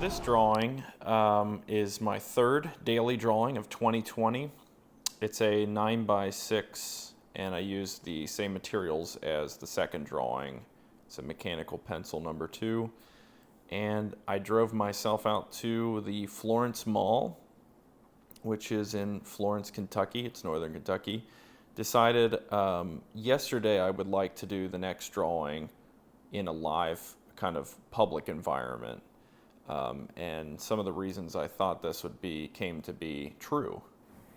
this drawing is my third daily drawing of 2020. It's a 9x6, and I used the same materials as the second drawing. It's a mechanical pencil number 2. And I drove myself out to the Florence Mall, which is in Florence, Kentucky. It's northern Kentucky. Decided yesterday I would like to do the next drawing in a live kind of public environment. And some of the reasons I thought this would be came to be true,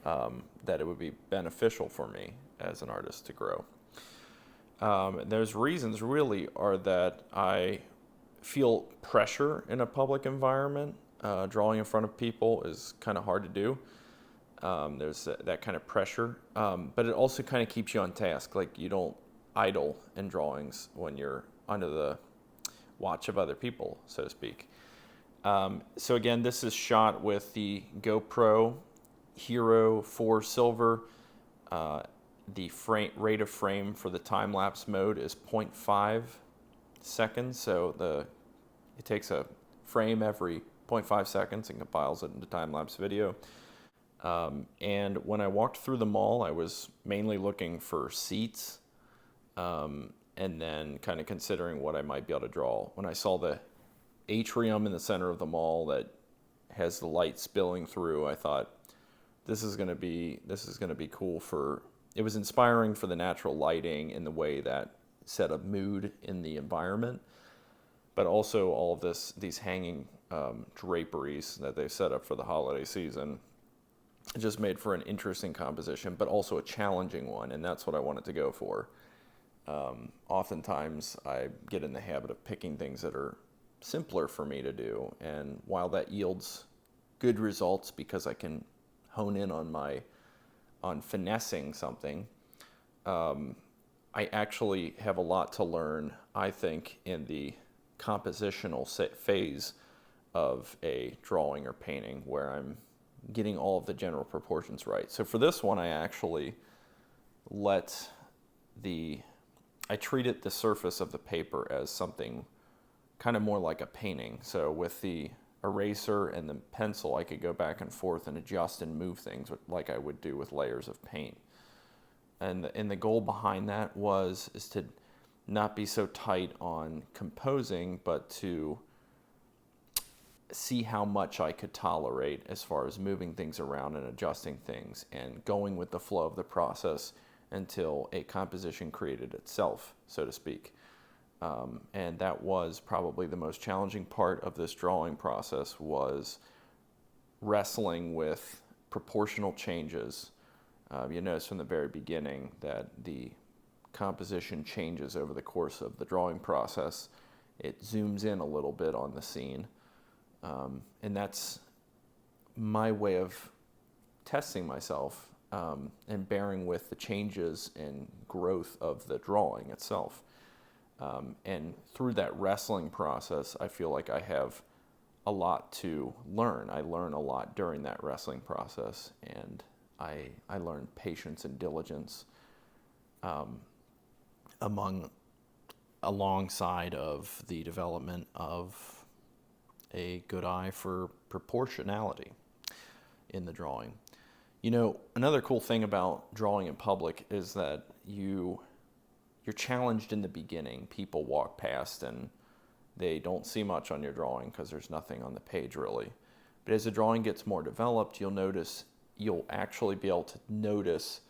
that it would be beneficial for me as an artist to grow. Those reasons really are that I feel pressure in a public environment. Drawing in front of people is kind of hard to do. There's that kind of pressure, but it also kind of keeps you on task. Like, you don't idle in drawings when you're under the watch of other people, so to speak. So again, this is shot with the GoPro Hero 4 Silver. The rate of frame for the time-lapse mode is 0.5 seconds, so it takes a frame every 0.5 seconds and compiles it into time-lapse video. And when I walked through the mall, I was mainly looking for seats, and then kind of considering what I might be able to draw. When I saw the atrium in the center of the mall that has the light spilling through, I thought this is going to be cool. It was inspiring for the natural lighting and the way that set a mood in the environment, but also all of these hanging draperies that they've set up for the holiday season. It just made for an interesting composition, but also a challenging one, and that's what I wanted to go for. Oftentimes I get in the habit of picking things that are simpler for me to do, and while that yields good results because I can hone in on finessing something, I actually have a lot to learn, I think, in the compositional phase of a drawing or painting, where I'm getting all of the general proportions right. So for this one, I actually I treated the surface of the paper as something kind of more like a painting. So with the eraser and the pencil, I could go back and forth and adjust and move things like I would do with layers of paint. And the goal behind that is to not be so tight on composing, but to see how much I could tolerate as far as moving things around and adjusting things and going with the flow of the process until a composition created itself, so to speak. And that was probably the most challenging part of this drawing process, was wrestling with proportional changes. You notice from the very beginning that the composition changes over the course of the drawing process. It zooms in a little bit on the scene. And that's my way of testing myself and bearing with the changes and growth of the drawing itself. And through that wrestling process, I feel like I have a lot to learn. I learn a lot during that wrestling process, and I learn patience and diligence alongside of the development of a good eye for proportionality in the drawing. You know, another cool thing about drawing in public is that you're challenged in the beginning. People walk past and they don't see much on your drawing because there's nothing on the page really. But as the drawing gets more developed, you'll actually be able to notice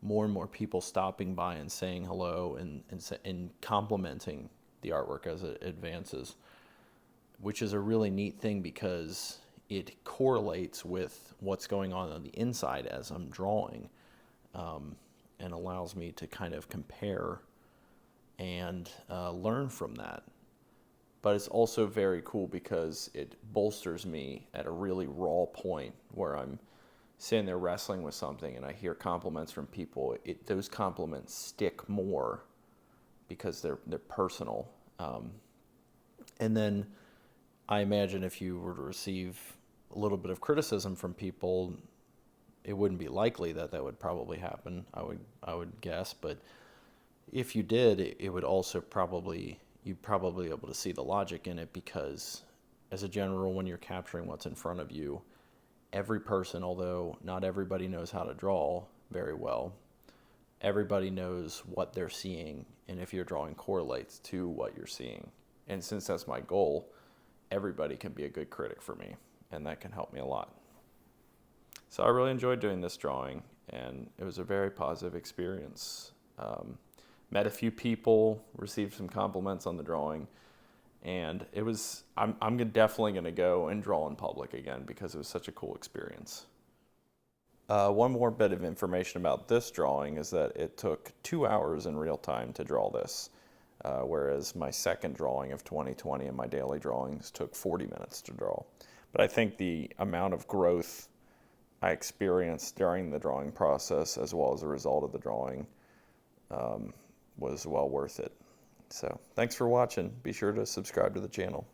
more and more people stopping by and saying hello and complimenting the artwork as it advances, which is a really neat thing because it correlates with what's going on the inside as I'm drawing, and allows me to kind of compare and learn from that. But it's also very cool because it bolsters me at a really raw point where I'm sitting there wrestling with something and I hear compliments from people. Those compliments stick more because they're personal. And then I imagine if you were to receive a little bit of criticism from people, it wouldn't be likely that would probably happen, I would guess. But if you did, it would also you'd probably be able to see the logic in it, because as a general rule, when you're capturing what's in front of you, every person, although not everybody knows how to draw very well, everybody knows what they're seeing, and if your drawing correlates to what you're seeing. And since that's my goal, everybody can be a good critic for me, and that can help me a lot. So I really enjoyed doing this drawing, and it was a very positive experience. Met a few people, received some compliments on the drawing, and it was, I'm definitely going to go and draw in public again because it was such a cool experience. One more bit of information about this drawing is that it took 2 hours in real time to draw this, whereas my second drawing of 2020 and my daily drawings took 40 minutes to draw. But I think the amount of growth I experienced during the drawing process, as well as a result of the drawing, was well worth it. So thanks for watching. Be sure to subscribe to the channel.